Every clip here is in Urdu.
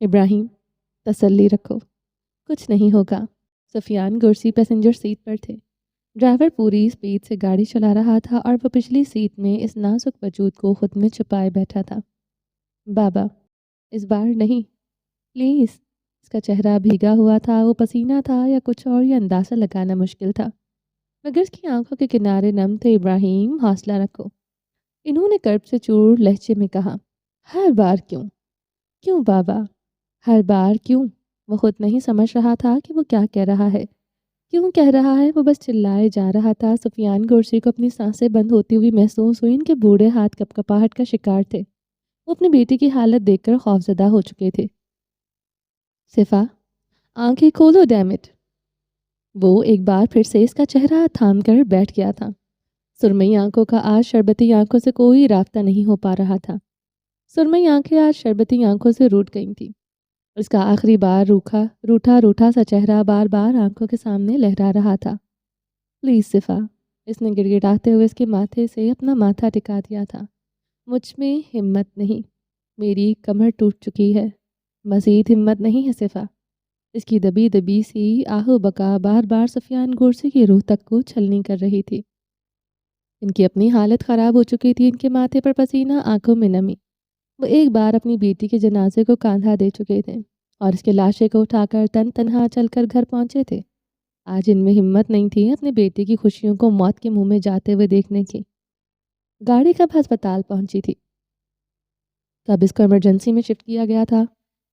ابراہیم تسلی رکھو، کچھ نہیں ہوگا۔ سفیان گرسی پیسنجر سیٹ پر تھے۔ ڈرائیور پوری اسپیڈ سے گاڑی چلا رہا تھا اور وہ پچھلی سیٹ میں اس نازک وجود کو خود میں چھپائے بیٹھا تھا۔ بابا اس بار نہیں پلیز۔ اس کا چہرہ بھیگا ہوا تھا، وہ پسینہ تھا یا کچھ اور، یہ اندازہ لگانا مشکل تھا، مگر اس کی آنکھوں کے کنارے نم تھے۔ ابراہیم حوصلہ رکھو، انہوں نے کرب سے چور لہجے میں کہا۔ ہر بار کیوں؟ کیوں بابا؟ ہر بار کیوں؟ وہ خود نہیں سمجھ رہا تھا کہ وہ کیا کہہ رہا ہے، کیوں کہہ رہا ہے، وہ بس چلائے جا رہا تھا۔ سفیان گرسی کو اپنی سانسیں بند ہوتی ہوئی محسوس ہوئی، ان کے بوڑھے ہاتھ کپ کپاہٹ کا شکار تھے۔ وہ اپنی بیٹی کی حالت دیکھ کر خوفزدہ ہو چکے تھے۔ صفا آنکھیں کھولو ڈیم اٹ۔ وہ ایک بار پھر سے اس کا چہرہ تھام کر بیٹھ گیا تھا۔ سرمئی آنکھوں کا آج شربتی آنکھوں سے کوئی رابطہ نہیں ہو پا رہا تھا۔ سرمئی آنکھیں آج شربتی آنکھوں سے روٹھ گئی تھیں۔ اس کا آخری بار روٹھا سا چہرہ بار بار آنکھوں کے سامنے لہرا رہا تھا۔ پلیز صفا، اس نے گڑ گڑاتے ہوئے اس کے ماتھے سے اپنا ماتھا ٹکا دیا تھا۔ مجھ میں ہمت نہیں، میری کمر ٹوٹ چکی ہے، مزید ہمت نہیں ہے صفا۔ اس کی دبی دبی سی آہو بکا بار بار سفیان گرسی کی روح تک کو چھلنی کر رہی تھی۔ ان کی اپنی حالت خراب ہو چکی تھی، ان کے ماتھے پر پسینہ، آنکھوں میں نمی۔ وہ ایک بار اپنی بیٹی کے جنازے کو کاندھا دے چکے تھے اور اس کے لاشے کو اٹھا کر تنہا چل کر گھر پہنچے تھے۔ آج ان میں ہمت نہیں تھی اپنے بیٹے کی خوشیوں کو موت کے منہ میں جاتے ہوئے دیکھنے کی۔ گاڑی کب ہسپتال پہنچی تھی؟ کب اس کو ایمرجنسی میں شفٹ کیا گیا تھا؟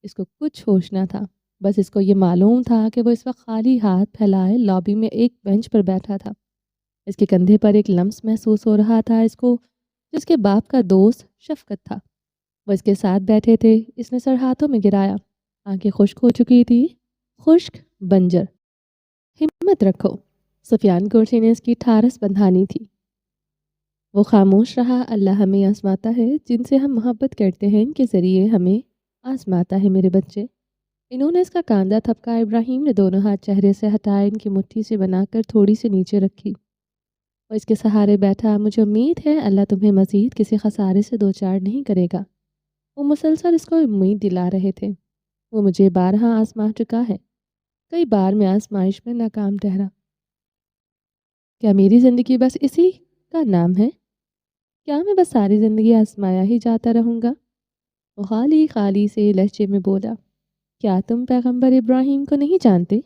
اس کو کچھ ہوش نہ تھا، بس اس کو یہ معلوم تھا کہ وہ اس وقت خالی ہاتھ پھیلائے لابی میں ایک بینچ پر بیٹھا تھا۔ اس کے کندھے پر ایک لمس محسوس ہو رہا تھا، اس کو جس کے باپ کا دوست شفقت تھا۔ وہ اس کے ساتھ بیٹھے تھے۔ اس نے سر ہاتھوں میں گرایا، آنکھیں خشک ہو چکی تھی، خشک بنجر۔ ہمت رکھو، سفیان گرسی نے اس کی ٹھارس بندھانی تھی۔ وہ خاموش رہا۔ اللہ ہمیں آزماتا ہے، جن سے ہم محبت کرتے ہیں ان کے ذریعے ہمیں آزماتا ہے میرے بچے۔ انہوں نے اس کا کاندھا تھپکا۔ ابراہیم نے دونوں ہاتھ چہرے سے ہٹائے، ان کی مٹھی سے بنا کر تھوڑی سی نیچے رکھی۔ وہ اس کے سہارے بیٹھا۔ مجھے امید ہے اللہ تمہیں مزید کسی خسارے سے دوچار نہیں کرے گا۔ وہ مسلسل اس کو امید دلا رہے تھے۔ وہ مجھے بارہا آزما چکا ہے، کئی بار میں آزمائش میں ناکام ٹھہرا۔ کیا میری زندگی بس اسی کا نام ہے؟ کیا میں بس ساری زندگی آزمایا ہی جاتا رہوں گا؟ وہ خالی خالی سے لہجے میں بولا۔ کیا تم پیغمبر ابراہیم کو نہیں جانتے؟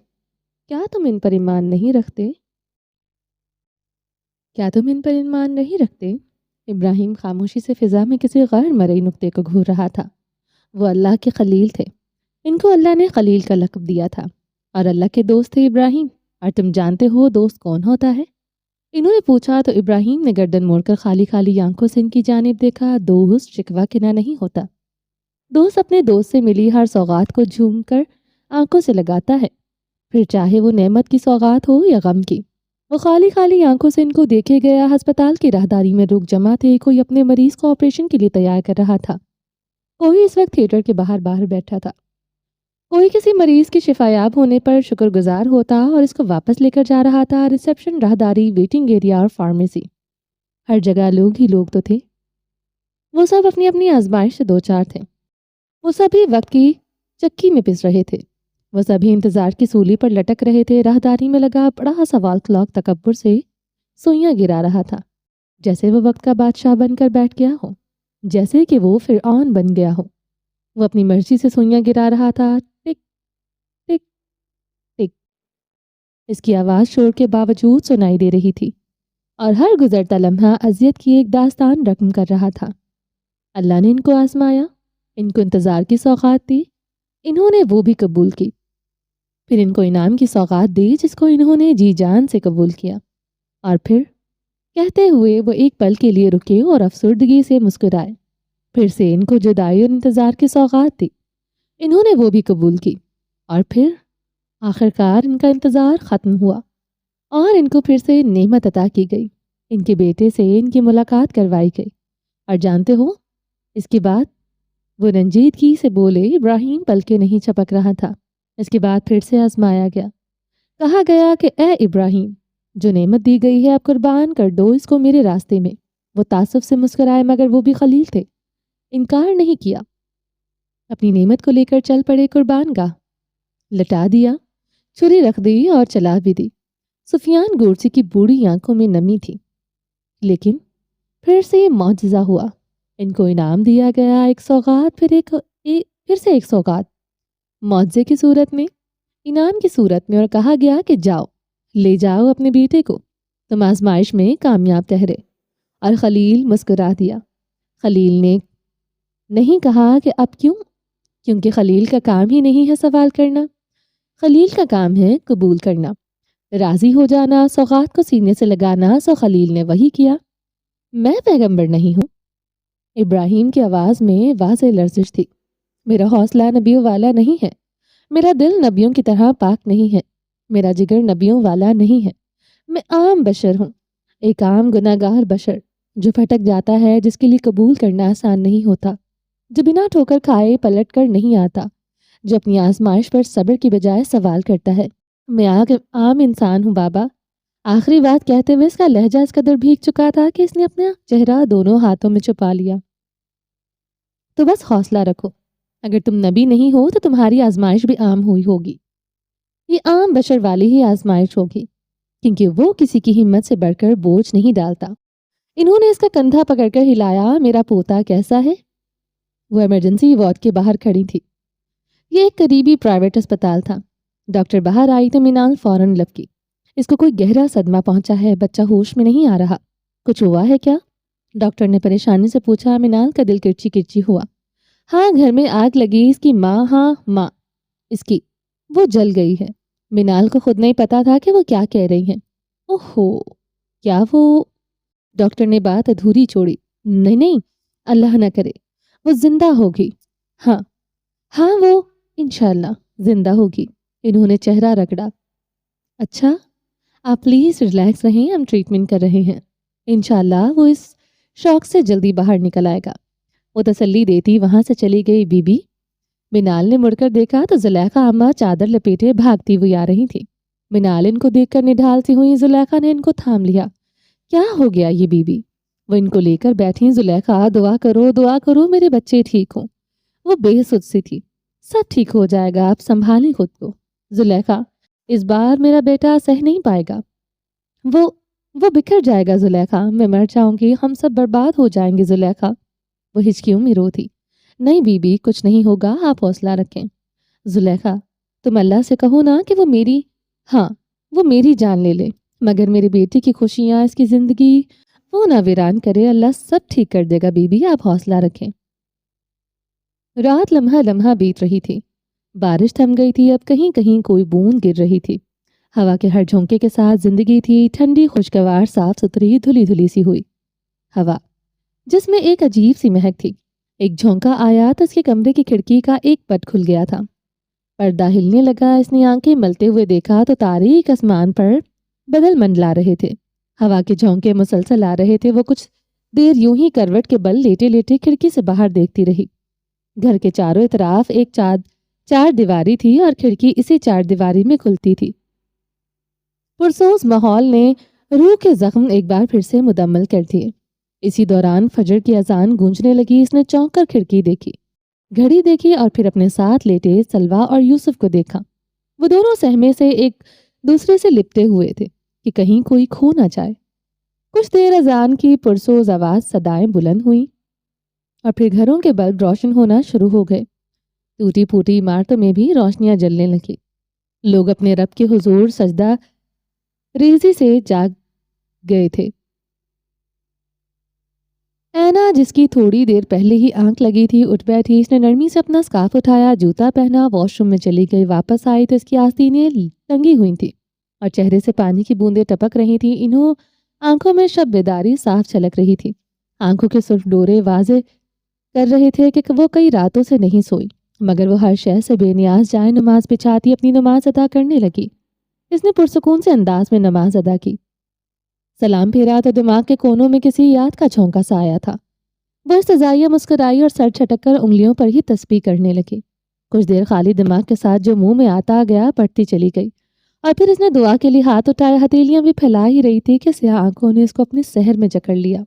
کیا تم ان پر ایمان نہیں رکھتے؟ کیا تم ان پر ایمان نہیں رکھتے؟ ابراہیم خاموشی سے فضا میں کسی غیر مرئی نقطے کو گھور رہا تھا۔ وہ اللہ کے خلیل تھے، ان کو اللہ نے خلیل کا لقب دیا تھا، اور اللہ کے دوست تھے ابراہیم۔ اور تم جانتے ہو دوست کون ہوتا ہے؟ انہوں نے پوچھا تو ابراہیم نے گردن موڑ کر خالی خالی آنکھوں سے ان کی جانب دیکھا۔ دوست شکوہ کنا نہیں ہوتا، دوست اپنے دوست سے ملی ہر سوغات کو جھوم کر آنکھوں سے لگاتا ہے، پھر چاہے وہ نعمت کی سوغات ہو یا غم کی۔ وہ خالی خالی آنکھوں سے ان کو دیکھے گیا۔ ہسپتال کی راہداری میں لوگ جمع تھے، کوئی اپنے مریض کو آپریشن کے لیے تیار کر رہا تھا، کوئی اس وقت تھیٹر کے باہر بیٹھا تھا، کوئی کسی مریض کے شفایاب ہونے پر شکر گزار ہوتا اور اس کو واپس لے کر جا رہا تھا۔ ریسیپشن، راہداری، ویٹنگ ایریا اور فارمیسی، ہر جگہ لوگ ہی لوگ تو تھے۔ وہ سب اپنی اپنی آزمائش سے دوچار تھے، وہ سبھی وقت کی چکی میں پس رہے تھے، وہ سبھی انتظار کی سولی پر لٹک رہے تھے۔ راہداری میں لگا بڑا سا وال کلاک تکبر سے سوئیاں گرا رہا تھا، جیسے وہ وقت کا بادشاہ بن کر بیٹھ گیا ہو، جیسے کہ وہ فرعون بن گیا ہو۔ وہ اپنی مرضی سے سوئیاں گرا رہا تھا، ٹک ٹک ٹک۔ اس کی آواز شور کے باوجود سنائی دے رہی تھی، اور ہر گزرتا لمحہ اذیت کی ایک داستان رقم کر رہا تھا۔ اللہ نے ان کو آزمایا، ان کو انتظار کی سوغات دی، انہوں نے وہ بھی قبول کی، پھر ان کو انعام کی سوغات دی جس کو انہوں نے جی جان سے قبول کیا، اور پھر کہتے ہوئے وہ ایک پل کے لیے رکے اور افسردگی سے مسکرائے۔ پھر سے ان کو جدائی اور انتظار کی سوغات دی، انہوں نے وہ بھی قبول کی، اور پھر آخرکار ان کا انتظار ختم ہوا اور ان کو پھر سے نعمت عطا کی گئی۔ ان کے بیٹے سے ان کی ملاقات کروائی گئی، اور جانتے ہو اس کے بعد وہ رنجیدگی سے بولے۔ ابراہیم پلکیں نہیں چھپک رہا تھا۔ اس کے بعد پھر سے آزمایا گیا، کہا گیا کہ اے ابراہیم، جو نعمت دی گئی ہے اب قربان کر دو اس کو میرے راستے میں۔ وہ تعصب سے مسکرائے، مگر وہ بھی خلیل تھے، انکار نہیں کیا۔ اپنی نعمت کو لے کر چل پڑے قربان گاہ، لٹا دیا، چھری رکھ دی اور چلا بھی دی۔ سفیان گورسی کی بوڑھی آنکھوں میں نمی تھی، لیکن پھر سے یہ معجزہ ہوا۔ ان کو انعام دیا گیا، ایک سوغات، پھر سے ایک سوغات، معجزے کی صورت میں، انعام کی صورت میں، اور کہا گیا کہ جاؤ، لے جاؤ اپنے بیٹے کو، تم آزمائش میں کامیاب ٹھہرے۔ اور خلیل مسکرا دیا۔ خلیل نے نہیں کہا کہ اب کیوں، کیونکہ خلیل کا کام ہی نہیں ہے سوال کرنا، خلیل کا کام ہے قبول کرنا، راضی ہو جانا، سوغات کو سینے سے لگانا۔ سو خلیل نے وہی کیا۔ میں پیغمبر نہیں ہوں، ابراہیم کی آواز میں واضح لرزش تھی۔ میرا حوصلہ نبیوں والا نہیں ہے، میرا دل نبیوں کی طرح پاک نہیں ہے، میرا جگر نبیوں والا نہیں ہے، میں عام بشر ہوں، ایک عام گناہگار بشر جو بھٹک جاتا ہے، جس کے لیے قبول کرنا آسان نہیں ہوتا، جو بنا ٹھوکر کھائے پلٹ کر نہیں آتا، جو اپنی آزمائش پر صبر کی بجائے سوال کرتا ہے۔ میں عام انسان ہوں بابا۔ آخری بات کہتے ہوئے اس کا لہجہ اس قدر بھیگ چکا تھا کہ اس نے اپنا چہرہ دونوں ہاتھوں میں چھپا لیا۔ تو بس حوصلہ رکھو، اگر تم نبی نہیں ہو تو تمہاری آزمائش بھی عام ہوئی ہوگی، یہ عام بشر والی ہی آزمائش ہوگی، کیونکہ وہ کسی کی ہمت سے بڑھ کر بوجھ نہیں ڈالتا۔ انہوں نے اس کا کندھا پکڑ کر ہلایا۔ میرا پوتا کیسا ہے؟ وہ ایمرجنسی وارڈ کے باہر کھڑی تھی۔ یہ ایک قریبی پرائیویٹ اسپتال تھا۔ ڈاکٹر باہر آئی تو منال فوراً لپکی۔ اس کو کوئی گہرا صدمہ پہنچا ہے، بچہ ہوش میں نہیں آ رہا۔ کچھ ہوا ہے کیا؟ ڈاکٹر نے پریشانی سے پوچھا۔ منال کا دل کرچی کرچی ہوا۔ ہاں، گھر میں آگ لگی، اس کی ماں، ہاں ماں اس کی، وہ جل گئی ہے۔ منال کو خود نہیں پتا تھا کہ وہ کیا کہہ رہی ہیں۔ اوہو، کیا وہ؟ ڈاکٹر نے بات ادھوری چھوڑی۔ نہیں، اللہ نہ کرے، وہ زندہ ہوگی۔ ہاں وہ انشاءاللہ زندہ ہوگی۔ انہوں نے چہرہ رگڑا۔ اچھا، آپ پلیز ریلیکس رہیں، ہم ٹریٹمنٹ کر رہے ہیں، انشاءاللہ وہ اس شوق سے جلدی باہر نکل آئے گا۔ وہ تسلی دیتی وہاں سے چلی گئی۔ Be be? منال نے مڑ کر دیکھا تو زلیخا اماں چادر لپیٹے بھاگتی ہوئی آ رہی تھی۔ منال ان کو دیکھ کر نڈھالتی ہوئی زلیخا نے ان کو تھام لیا۔ کیا ہو گیا یہ بی بی؟ وہ ان کو لے کر بیٹھی۔ زلیخا، دعا کرو میرے بچے ٹھیک ہوں۔ وہ بے سد سی تھی۔ سب ٹھیک ہو جائے گا، آپ سنبھالیں خود کو۔ زلیخا، اس بار میرا بیٹا سہ نہیں پائے گا، وہ بکھر جائے گا زلیخا، میں مر جاؤں گی، ہم سب برباد ہو جائیں گے زلیخا۔ وہ ہچکیوں میں رو تھی۔ نہیں بی بی، کچھ نہیں ہوگا، آپ حوصلہ رکھیں۔ زلیخا، تم اللہ سے کہو نا کہ وہ میری جان لے لے، مگر میرے بیٹے کی خوشیاں، اس کی زندگی وہ نہ ویران کرے، اللہ سب ٹھیک کر دے گا بی بی، آپ حوصلہ رکھیں۔ رات لمحہ لمحہ بیت رہی تھی۔ بارش تھم گئی تھی، اب کہیں کہیں کوئی بوند گر رہی تھی۔ ہوا کے ہر جھونکے کے ساتھ زندگی تھی، ٹھنڈی، خوشگوار، صاف ستھری، دھلی دھلی سی ہوئی ہوا، جس میں ایک عجیب سی مہک تھی۔ ایک جھونکا آیا تو اس کے کمرے کی کھڑکی کا ایک پٹ کھل گیا تھا۔ پردہ ہلنے لگا۔ اس نے آنکھیں ملتے ہوئے دیکھا تو تاریک آسمان پر بادل منڈلا رہے تھے۔ ہوا کے جھونکے مسلسل آ رہے تھے۔ وہ کچھ دیر یوں ہی کروٹ کے بل لیٹے لیٹے کھڑکی سے باہر دیکھتی رہی۔ گھر کے چاروں طرف ایک چار دیواری تھی اور کھڑکی اسی چار دیواری میں کھلتی تھی۔ پرسوز ماحول نے روح کے زخم ایک بار پھر سے مدمل کر دیے۔ اسی دوران فجر کی اذان گونجنے لگی۔ اس نے چونک کر کھڑکی دیکھی، گھڑی دیکھی اور پھر اپنے ساتھ لیٹے سلوہ اور یوسف کو دیکھا۔ وہ دونوں سہمے سے ایک دوسرے سے لپٹے ہوئے تھے کہ کہیں کوئی کھو نہ جائے۔ کچھ دیر اذان کی پرسوز آواز صدائیں بلند ہوئیں اور پھر گھروں کے بلب روشن ہونا شروع ہو گئے۔ ٹوٹی پھوٹی عمارتوں میں بھی روشنیاں جلنے لگیں۔ لوگ اپنے رب کے حضور سجدہ ریزی سے جاگ گئے تھے۔ اینا، جس کی تھوڑی دیر پہلے ہی آنکھ لگی تھی، اٹھ بیٹھی۔ اس نے نرمی سے اپنا سکارف اٹھایا، جوتا پہنا، واش روم میں چلی گئی۔ واپس آئی تو اس کی آستینیں ٹنگی ہوئی تھیں اور چہرے سے پانی کی بوندیں ٹپک رہی تھیں۔ انہوں آنکھوں میں شب بیداری صاف چھلک رہی تھی۔ آنکھوں کے سرخ ڈورے واضح کر رہے تھے کہ وہ کئی راتوں سے نہیں سوئی، مگر وہ ہر شے سے بے نیاز جائے نماز بچھاتی اپنی نماز ادا کرنے لگی۔ اس نے پرسکون سے انداز میں نماز ادا کی۔ سلام پھیرا تو دماغ کے کونوں میں کسی یاد کا جھونکا سا آیا تھا۔ وہ استزائیہ مسکرائی اور سر چھٹک کر انگلیوں پر ہی تسبیح کرنے لگی۔ کچھ دیر خالی دماغ کے ساتھ جو منہ میں آتا گیا پڑھتی چلی گئی، اور پھر اس نے دعا کے لیے ہاتھ اٹھائے۔ ہتھیلیاں بھی پھیلا ہی رہی تھی کہ سیاہ آنکھوں نے اس کو اپنے سحر میں جکڑ لیا۔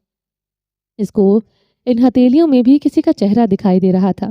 اس کو ان ہتھیلیوں میں بھی کسی کا چہرہ دکھائی دے رہا تھا۔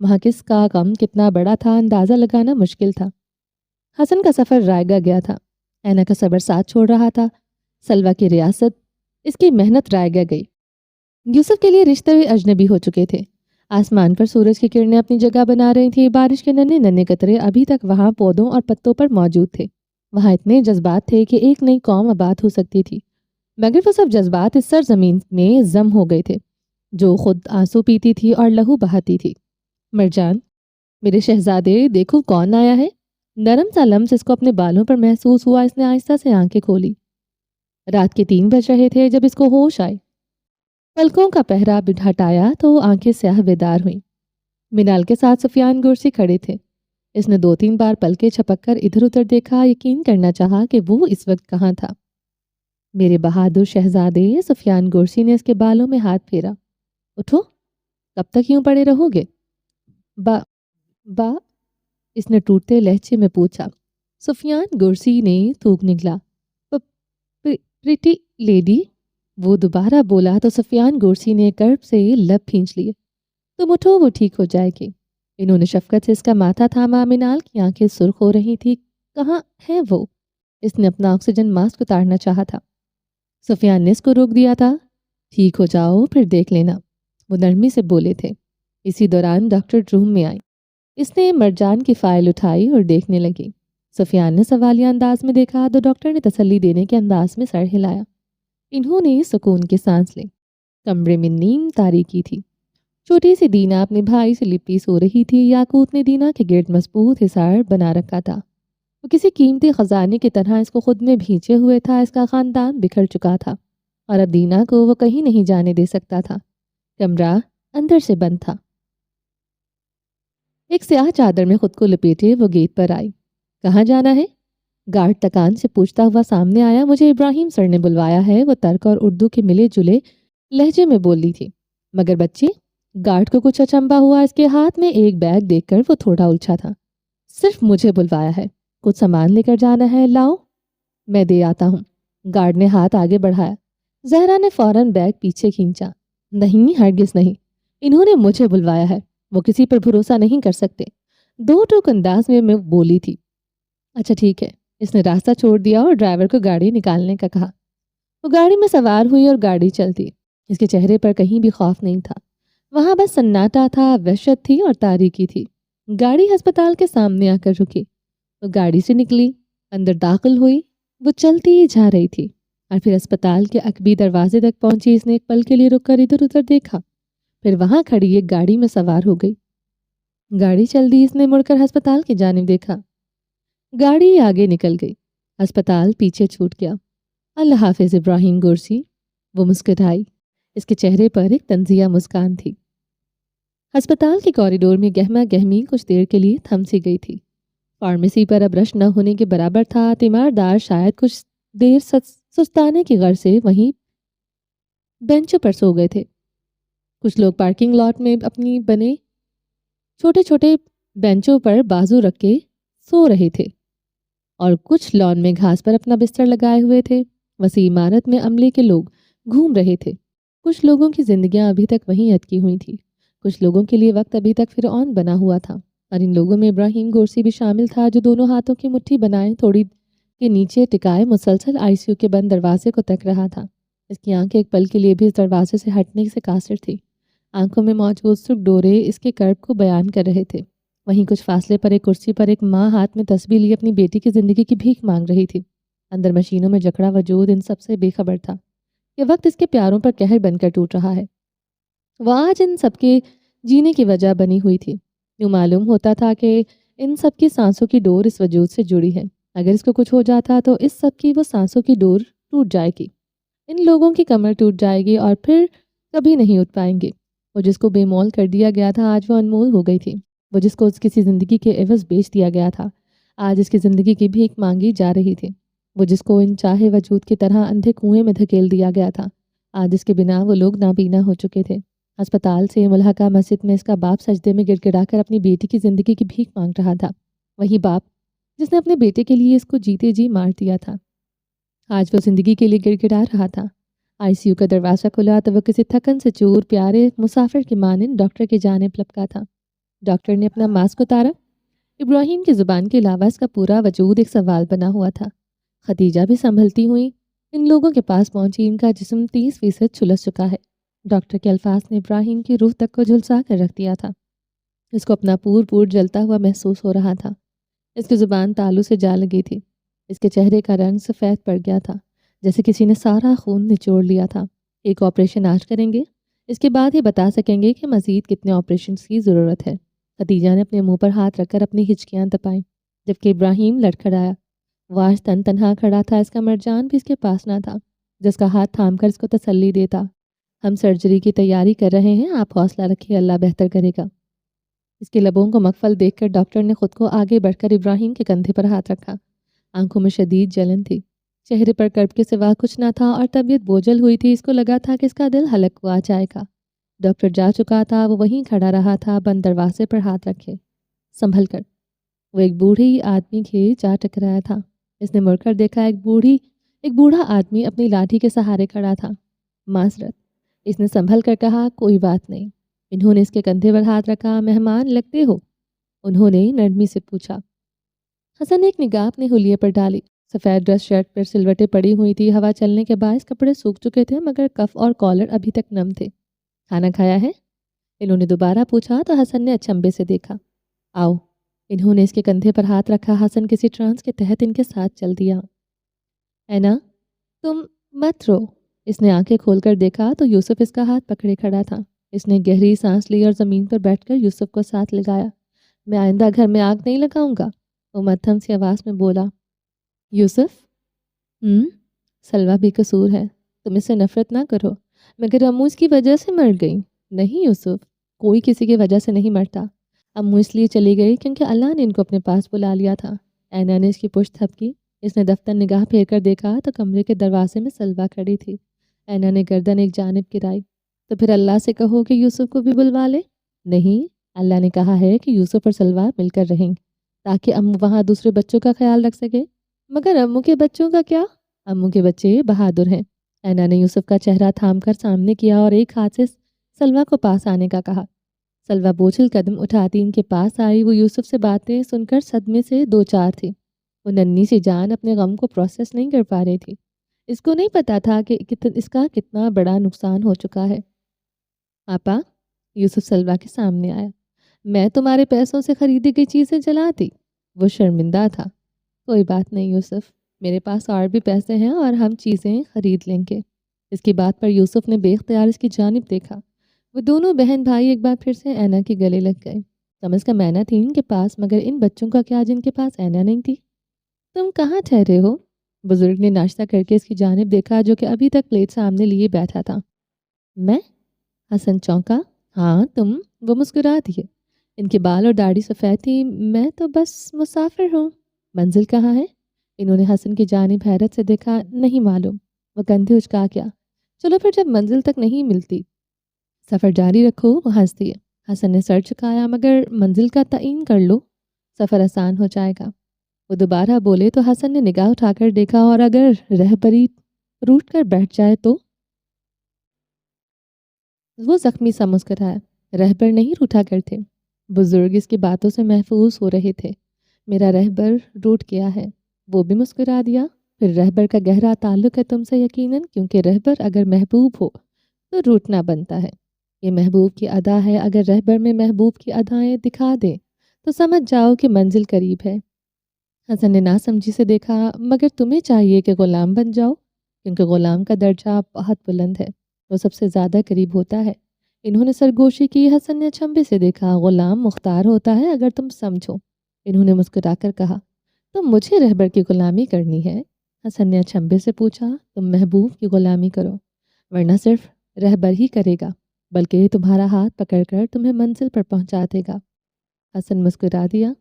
وہاں کس کا غم کتنا بڑا تھا اندازہ لگانا مشکل تھا۔ حسن کا سفر رائگاں گیا تھا، اینا کا صبر ساتھ چھوڑ رہا تھا، سلوہ کی ریاست، اس کی محنت رائگاں گئی۔ یوسف کے لیے رشتے اجنبی ہو چکے تھے۔ آسمان پر سورج کی کرنیں اپنی جگہ بنا رہی تھی، بارش کے ننھے ننھے قطرے ابھی تک وہاں پودوں اور پتوں پر موجود تھے۔ وہاں اتنے جذبات تھے کہ ایک نئی قوم آباد ہو سکتی تھی، مگر وہ سب جذبات اس سرزمین میں ضم ہو گئے تھے جو خود آنسو پیتی تھی اور لہو بہاتی تھی۔ مرجان، میرے شہزادے، دیکھو کون آیا ہے۔ نرم سا لمس اس کو اپنے بالوں پر محسوس ہوا۔ اس نے آہستہ سے آنکھیں کھولی۔ رات کے 3 بج رہے تھے جب اس کو ہوش آئے۔ پلکوں کا پہرا ہٹایا تو آنکھیں سیاہ بیدار ہوئیں۔ منال کے ساتھ سفیان گورسی کھڑے تھے۔ اس نے 2-3 بار پلکیں چھپک کر ادھر ادھر دیکھا، یقین کرنا چاہا کہ وہ اس وقت کہاں تھا۔ میرے بہادر شہزادے، سفیان گورسی نے اس کے بالوں میں ہاتھ پھیرا۔ اٹھو، کب تک یوں پڑے رہو گے؟ با با اس نے ٹوٹتے لہجے میں پوچھا۔ سفیان گورسی نے تھوک نکلا۔ پریٹی لیڈی، وہ دوبارہ بولا تو سفیان گورسی نے کرب سے لب کھینچ لیے۔ تم اٹھو، وہ ٹھیک ہو جائے گی۔ انہوں نے شفقت سے اس کا ماتھا تھاما۔ منال کی آنکھیں سرخ ہو رہی تھی۔ کہاں ہے وہ؟ اس نے اپنا آکسیجن ماسک اتارنا چاہا تھا۔ سفیان نے اس کو روک دیا تھا۔ ٹھیک ہو جاؤ پھر دیکھ لینا، وہ نرمی سے بولے تھے۔ اسی دوران ڈاکٹر روم میں آئی۔ اس نے مرجان کی فائل اٹھائی اور دیکھنے لگی۔ سفیان نے سوالیہ انداز میں دیکھا تو ڈاکٹر نے تسلی دینے کے انداز میں سر ہلایا۔ انہوں نے سکون کی سانس لی۔ کمرے میں نیم تاریکی تھی۔ چھوٹی سی دینا اپنے بھائی سے لپٹی سو رہی تھی۔ یاقوت نے دینا کے گرد مضبوط حصار بنا رکھا تھا۔ وہ کسی قیمتی خزانے کی طرح اس کو خود میں بھینچے ہوئے تھا۔ اس کا خاندان بکھر چکا تھا اور اب دینا کو وہ کہیں نہیں جانے دے سکتا تھا۔ کمرہ اندر سے بند تھا۔ ایک سیاہ چادر میں خود کو لپیٹے وہ گیٹ پر آئی۔ کہاں جانا ہے؟ گارڈ تکان سے پوچھتا ہوا سامنے آیا۔ مجھے ابراہیم سر نے بلوایا ہے، وہ ترک اور اردو کے ملے جلے لہجے میں بولی تھی۔ مگر بچے، گارڈ کو کچھ اچنبھا ہوا۔ اس کے ہاتھ میں ایک بیگ دیکھ کر وہ تھوڑا الجھا تھا۔ صرف مجھے بلوایا ہے، کچھ سامان لے کر جانا ہے، لاؤ میں دے آتا ہوں۔ گارڈ نے ہاتھ آگے بڑھایا۔ زہرا نے فوراً بیگ پیچھے کھینچا۔ نہیں، ہرگز نہیں، انہوں نے مجھے بلوایا ہے، وہ کسی پر بھروسہ نہیں کر سکتے، 2 ٹوک انداز میں بولی تھی۔ اچھا ٹھیک ہے۔ اس نے راستہ چھوڑ دیا اور ڈرائیور کو گاڑی نکالنے کا کہا۔ وہ گاڑی میں سوار ہوئی اور گاڑی چلتی۔ اس کے چہرے پر کہیں بھی خوف نہیں تھا، وہاں بس سناٹا تھا، وحشت تھی اور تاریکی تھی۔ گاڑی ہسپتال کے سامنے آ کر رکی۔ وہ گاڑی سے نکلی، اندر داخل ہوئی۔ وہ چلتی جا رہی تھی اور پھر اسپتال کے عقبی دروازے تک پہنچی۔ اس نے ایک پل کے لیے رک کر ادھر ادھر دیکھا، پھر وہاں کھڑی ایک گاڑی میں سوار ہو گئی۔ گاڑی چل دی۔ اس نے مڑ کر ہسپتال کی جانب دیکھا۔ گاڑی آگے نکل گئی، ہسپتال پیچھے چھوٹ گیا۔ اللہ حافظ ابراہیم گورسی، وہ مسکرائی۔ اس کے چہرے پر ایک طنزیہ مسکان تھی۔ ہسپتال کے کوریڈور میں گہما گہمی کچھ دیر کے لیے تھم سی گئی تھی۔ فارمیسی پر اب رش نہ ہونے کے برابر تھا۔ تیماردار شاید کچھ دیر سستانے کی غرض سے وہیں بینچوں پر سو گئے تھے۔ کچھ لوگ پارکنگ لاٹ میں اپنی بنے چھوٹے چھوٹے بینچوں پر بازو رکھ کے سو رہے تھے اور کچھ لان میں گھاس پر اپنا بستر لگائے ہوئے تھے۔ وسیع عمارت میں عملے کے لوگ گھوم رہے تھے۔ کچھ لوگوں کی زندگیاں ابھی تک وہیں اٹکی ہوئی تھیں، کچھ لوگوں کے لیے وقت ابھی تک فرعون بنا ہوا تھا، اور ان لوگوں میں ابراہیم گورسی بھی شامل تھا، جو دونوں ہاتھوں کی مٹھی بنائے تھوڑی کے نیچے ٹکائے مسلسل آئی سی یو کے بند دروازے کو تک رہا تھا۔ اس کی آنکھیں ایک پل کے لیے بھی اس دروازے سے ہٹنے سے قاصر تھی۔ آنکھوں میں موجود سرخ ڈورے اس کے کرب کو بیان کر رہے تھے۔ وہیں کچھ فاصلے پر ایک کرسی پر ایک ماں ہاتھ میں تسبیح لیے اپنی بیٹی کی زندگی کی بھیک مانگ رہی تھی۔ اندر مشینوں میں جکڑا وجود ان سب سے بے خبر تھا کہ وقت اس کے پیاروں پر قہر بن کر ٹوٹ رہا ہے۔ وہ آج ان سب کے جینے کی وجہ بنی ہوئی تھی۔ یوں معلوم ہوتا تھا کہ ان سب کی سانسوں کی ڈور اس وجود سے جڑی ہے۔ اگر اس کو کچھ ہو جاتا تو اس سب کی وہ سانسوں کی ڈور ٹوٹ جائے گی، ان لوگوں کی کمر ٹوٹ جائے گی اور پھر کبھی نہیں اٹھ پائیں گے۔ وہ جس کو بے مول کر دیا گیا تھا آج وہ انمول ہو گئی تھی۔ وہ جس کو کسی زندگی کے عوض بیچ دیا گیا تھا آج اس کی زندگی کی بھیک مانگی جا رہی تھی۔ وہ جس کو ان چاہے وجود کی طرح اندھے کنویں میں دھکیل دیا گیا تھا آج اس کے بنا وہ لوگ نابینا ہو چکے تھے۔ ہسپتال سے ملحقہ مسجد میں اس کا باپ سجدے میں گڑ گڑا کر اپنی بیٹی کی زندگی کی بھیک مانگ رہا تھا۔ وہی باپ جس نے اپنے بیٹے کے لیے اس کو جیتے جی مار دیا تھا آج وہ زندگی کے لیے گڑ گڑا رہا تھا۔ آئی سی یو کا دروازہ کھلا تو وہ کسی تھکن سے چور پیارے مسافر کی مانند ڈاکٹر کی جانب لپکا تھا۔ ڈاکٹر نے اپنا ماسک اتارا۔ ابراہیم کی زبان کے علاوہ اس کا پورا وجود ایک سوال بنا ہوا تھا۔ خدیجہ بھی سنبھلتی ہوئی ان لوگوں کے پاس پہنچی۔ ان کا جسم 30% چھلس چکا ہے۔ ڈاکٹر کے الفاظ نے ابراہیم کی روح تک کو جھلسا کر رکھ دیا تھا۔ اس کو اپنا پور جلتا ہوا محسوس ہو رہا تھا۔ اس کی زبان تالو سے جا لگی تھی۔ اس کے چہرے کا رنگ سفید پڑ گیا تھا، جیسے کسی نے سارا خون نچوڑ لیا تھا۔ ایک آپریشن آج کریں گے، اس کے بعد ہی بتا سکیں گے کہ مزید کتنے آپریشنز کی ضرورت ہے۔ خدیجہ نے اپنے منہ پر ہاتھ رکھ کر اپنی ہچکیاں دبائیں، جبکہ ابراہیم لڑکھڑایا۔ وہ آج تنہا کھڑا تھا۔ اس کا مرجان بھی اس کے پاس نہ تھا، جس کا ہاتھ تھام کر اس کو تسلی دیتا۔ ہم سرجری کی تیاری کر رہے ہیں، آپ حوصلہ رکھیے، اللہ بہتر کرے گا۔ اس کے لبوں کو مقفل دیکھ کر ڈاکٹر نے خود کو آگے بڑھ کر ابراہیم کے کندھے پر ہاتھ رکھا۔ آنکھوں میں شدید جلن تھی، چہرے پر کرب کے سوا کچھ نہ تھا، اور طبیعت بوجھل ہوئی تھی۔ اس کو لگا تھا کہ اس کا دل حلق ہوا جائے گا۔ ڈاکٹر جا چکا تھا، وہ وہیں کھڑا رہا تھا، بند دروازے پر ہاتھ رکھے، سنبھل کر۔ وہ ایک بوڑھی آدمی کے جا ٹکرایا تھا۔ اس نے مڑ کر دیکھا، ایک بوڑھا آدمی اپنی لاٹھی کے سہارے کھڑا تھا۔ معذرت، اس نے سنبھل کر کہا، کوئی بات نہیں۔ انہوں نے اس کے کندھے پر ہاتھ رکھا۔ مہمان لگتے ہو؟ انہوں نے نرمی سے پوچھا۔ حسن نے ایک نگاہ اپنے حلیے پر ڈالی۔ سفید ڈریس شرٹ پر سلوٹیں پڑی ہوئی تھی۔ ہوا چلنے کے باعث کپڑے سوکھ چکے تھے، مگر کف اور کالر ابھی تک نم تھے۔ کھانا کھایا ہے؟ انہوں نے دوبارہ پوچھا تو حسن نے اچنبے سے دیکھا۔ آؤ۔ انہوں نے اس کے کندھے پر ہاتھ رکھا۔ حسن کسی ٹرانس کے تحت ان کے ساتھ چل دیا۔ اینا، تم مت رو۔ اس نے آنکھیں کھول کر دیکھا تو یوسف اس کا ہاتھ پکڑے کھڑا تھا۔ اس نے گہری سانس لی اور زمین پر بیٹھ کر یوسف کو ساتھ لگایا۔ میں آئندہ گھر میں آگ نہیں لگاؤں گا، وہ مدھم سی آواز میں بولا۔ یوسف، سلوہ بے قصور ہے، تم اس سے نفرت نہ کرو، مگر امو اس کی وجہ سے مر گئی۔ نہیں یوسف، کوئی کسی کی وجہ سے نہیں مرتا۔ امو اس لیے چلی گئی کیونکہ اللہ نے ان کو اپنے پاس بلا لیا تھا۔ اینا نے اس کی پشت تھپکی۔ اس نے دفتر نگاہ پھیر کر دیکھا تو کمرے کے دروازے میں سلوہ کھڑی تھی۔ اینا نے گردن ایک جانب گرائی۔ تو پھر اللہ سے کہو کہ یوسف کو بھی بلوا لے۔ نہیں، اللہ نے کہا ہے کہ یوسف اور سلوہ مل کر رہیں تاکہ امو وہاں دوسرے بچوں کا خیال رکھ سکے۔ مگر امو کے بچوں کا کیا؟ امو کے بچے بہادر ہیں۔ اینا نے یوسف کا چہرہ تھام کر سامنے کیا اور ایک ہاتھ سے سلوہ کو پاس آنے کا کہا۔ سلوہ بوجھل قدم اٹھاتی ان کے پاس آئی۔ وہ یوسف سے باتیں سن کر صدمے سے دو چار تھی۔ وہ ننھی سی جان اپنے غم کو پروسیس نہیں کر پا رہی تھی۔ اس کو نہیں پتا تھا کہ اس کا کتنا بڑا نقصان ہو چکا ہے۔ آپا، یوسف سلوہ کے سامنے آیا، میں تمہارے پیسوں سے خریدی گئی چیزیں جلاتی؟ وہ شرمندہ تھا۔ کوئی بات نہیں یوسف، میرے پاس اور بھی پیسے ہیں اور ہم چیزیں خرید لیں گے۔ اس کی بات پر یوسف نے بے اختیار اس کی جانب دیکھا۔ وہ دونوں بہن بھائی ایک بار پھر سے اینا کے گلے لگ گئے۔ کم از کم اینا تھی ان کے پاس، مگر ان بچوں کا کیا جن کے پاس اینا نہیں تھی؟ تم کہاں ٹھہرے ہو؟ بزرگ نے ناشتہ کر کے اس کی جانب دیکھا جو کہ ابھی تک پلیٹ سامنے لیے بیٹھا تھا۔ میں؟ حسن چونکا۔ ہاں تم، وہ مسکرا دیے۔ ان کے بال اور داڑھی سفید تھی۔ میں تو بس مسافر ہوں۔ منزل کہاں ہے؟ انہوں نے حسن کی جانب حیرت سے دیکھا۔ نہیں معلوم، وہ کندھے اچکا گیا۔ چلو پھر جب منزل تک نہیں ملتی سفر جاری رکھو، وہ ہنس دیے۔ حسن نے سر جھکایا، مگر منزل کا تعین کر لو، سفر آسان ہو جائے گا۔ وہ دوبارہ بولے تو حسن نے نگاہ اٹھا کر دیکھا، اور اگر رہبری روٹ کر بیٹھ جائے تو؟ وہ زخمی سا مسکرایا۔ رہبر نہیں روٹا کرتے۔ بزرگ اس کی باتوں سے محفوظ ہو رہے تھے۔ میرا رہبر روٹ گیا ہے۔ وہ بھی مسکرا دیا۔ پھر رہبر کا گہرا تعلق ہے تم سے یقیناً، کیونکہ رہبر اگر محبوب ہو تو روٹنا بنتا ہے۔ یہ محبوب کی ادا ہے۔ اگر رہبر میں محبوب کی ادائیں دکھا دے تو سمجھ جاؤ کہ منزل قریب ہے۔ حسن نے ناسمجھی سے دیکھا، مگر تمہیں چاہیے کہ غلام بن جاؤ، کیونکہ غلام کا درجہ بہت بلند ہے، وہ سب سے زیادہ قریب ہوتا ہے۔ انہوں نے سرگوشی کی۔ حسن نے اچنبے سے دیکھا۔ غلام مختار ہوتا ہے اگر تم سمجھو، انہوں نے مسکرا کر کہا۔ تو مجھے رہبر کی غلامی کرنی ہے؟ حسن نے اچنبے سے پوچھا۔ تم محبوب کی غلامی کرو، ورنہ صرف رہبر ہی کرے گا، بلکہ تمہارا ہاتھ پکڑ کر تمہیں منزل پر پہنچا دے گا۔ حسن مسکرا دیا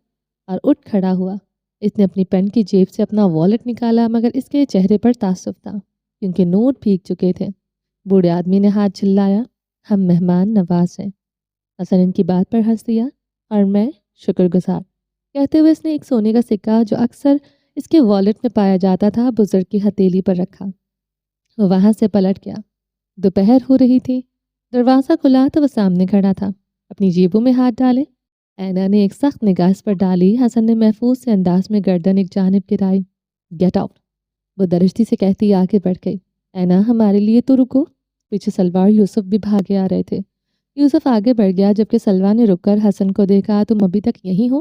اور اٹھ کھڑا ہوا۔ اس نے اپنی پینٹ کی جیب سے اپنا والٹ نکالا، مگر اس کے چہرے پر تعصب تھا، کیونکہ نوٹ بھیگ چکے تھے۔ بوڑھے آدمی نے ہاتھ چلایا۔ ہم مہمان نواز ہیں۔ حسن ان کی بات پر ہنس دیا۔ اور میں شکر گزار، کہتے ہوئے اس نے ایک سونے کا سکہ جو اکثر اس کے والٹ میں پایا جاتا تھا بزرگ کی ہتھیلی پر رکھا۔ وہ وہاں سے پلٹ گیا۔ دوپہر ہو رہی تھی۔ دروازہ کھلا تو وہ سامنے کھڑا تھا، اپنی جیبوں میں ہاتھ ڈالے۔ اینا نے ایک سخت نگاہ اس پر ڈالی۔ حسن نے محفوظ سے انداز میں گردن ایک جانب گرائی۔ گیٹ آؤٹ، وہ درشتی سے کہتی آگے بڑھ گئی۔ اینا ہمارے لیے تو رکو۔ پیچھے سلوا اور یوسف بھی بھاگے آ رہے تھے۔ یوسف آگے بڑھ گیا جبکہ سلوا نے رک کر حسن کو دیکھا۔ تم ابھی تک یہیں ہو؟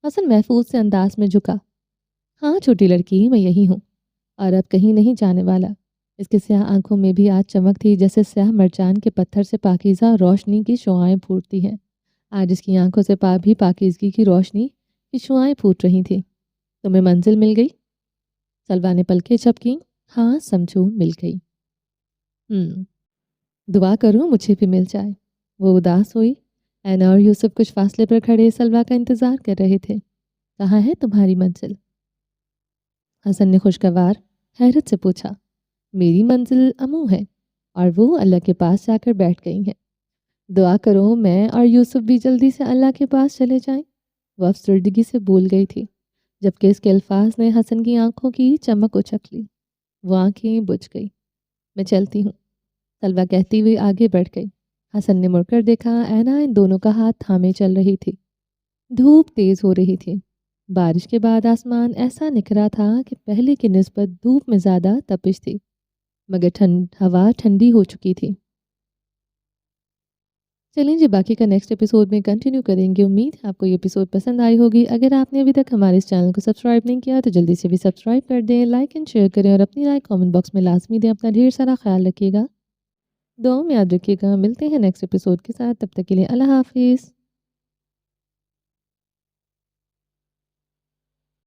حسن محفوظ سے انداز میں جھکا۔ ہاں چھوٹی لڑکی، میں یہی ہوں اور اب کہیں نہیں جانے والا۔ اس کے سیاہ آنکھوں میں بھی آج چمک تھی جیسے سیاہ مرجان کے پتھر سے پاکیزہ روشنی کی شعاعیں پھوٹتی ہیں۔ آج اس کی آنکھوں سے بھی پاکیزگی کی روشنی کی شعاعیں پھوٹ رہی تھیں۔ تمہیں منزل مل گئی؟ سلوا نے پلکیں جھپکیں۔ ہاں سمجھو مل گئی۔ دعا کرو مجھے بھی مل جائے۔ وہ اداس ہوئی۔ اینا اور یوسف کچھ فاصلے پر کھڑے سلوا کا انتظار کر رہے تھے۔ کہاں ہے تمہاری منزل؟ حسن نے خوشگوار حیرت سے پوچھا۔ میری منزل امو ہے اور وہ اللہ کے پاس جا کر بیٹھ گئی ہیں۔ دعا کرو میں اور یوسف بھی جلدی سے اللہ کے پاس چلے جائیں۔ وہ افسردگی سے بول گئی تھی جبکہ اس کے الفاظ نے حسن کی آنکھوں کی چمک اچک لی۔ وہ آنکھیں بجھ گئی۔ میں چلتی ہوں، سلوا کہتی ہوئی آگے بڑھ گئی۔ حسن نے مڑ کر دیکھا۔ اینا ان دونوں کا ہاتھ تھامے چل رہی تھی۔ دھوپ تیز ہو رہی تھی۔ بارش کے بعد آسمان ایسا نکھرا تھا کہ پہلے کی نسبت دھوپ میں زیادہ تپش تھی، مگر ہوا ٹھنڈی ہو چکی تھی۔ چلیں جی باقی کا نیکسٹ ایپیسوڈ میں کنٹینیو کریں گے۔ امید ہے آپ کو یہ ایپیسوڈ پسند آئی ہوگی۔ اگر آپ نے ابھی تک ہمارے اس چینل کو سبسکرائب نہیں کیا تو جلدی سے بھی سبسکرائب کر دیں، لائک اینڈ شیئر کریں اور اپنی رائے کامنٹ باکس میں لازمی دیں۔ اپنا ڈھیر سارا خیال رکھیے گا، دعاؤں میں یاد رکھیے گا۔ ملتے ہیں نیکسٹ ایپیسوڈ کے ساتھ، تب تک کے لیے اللہ حافظ۔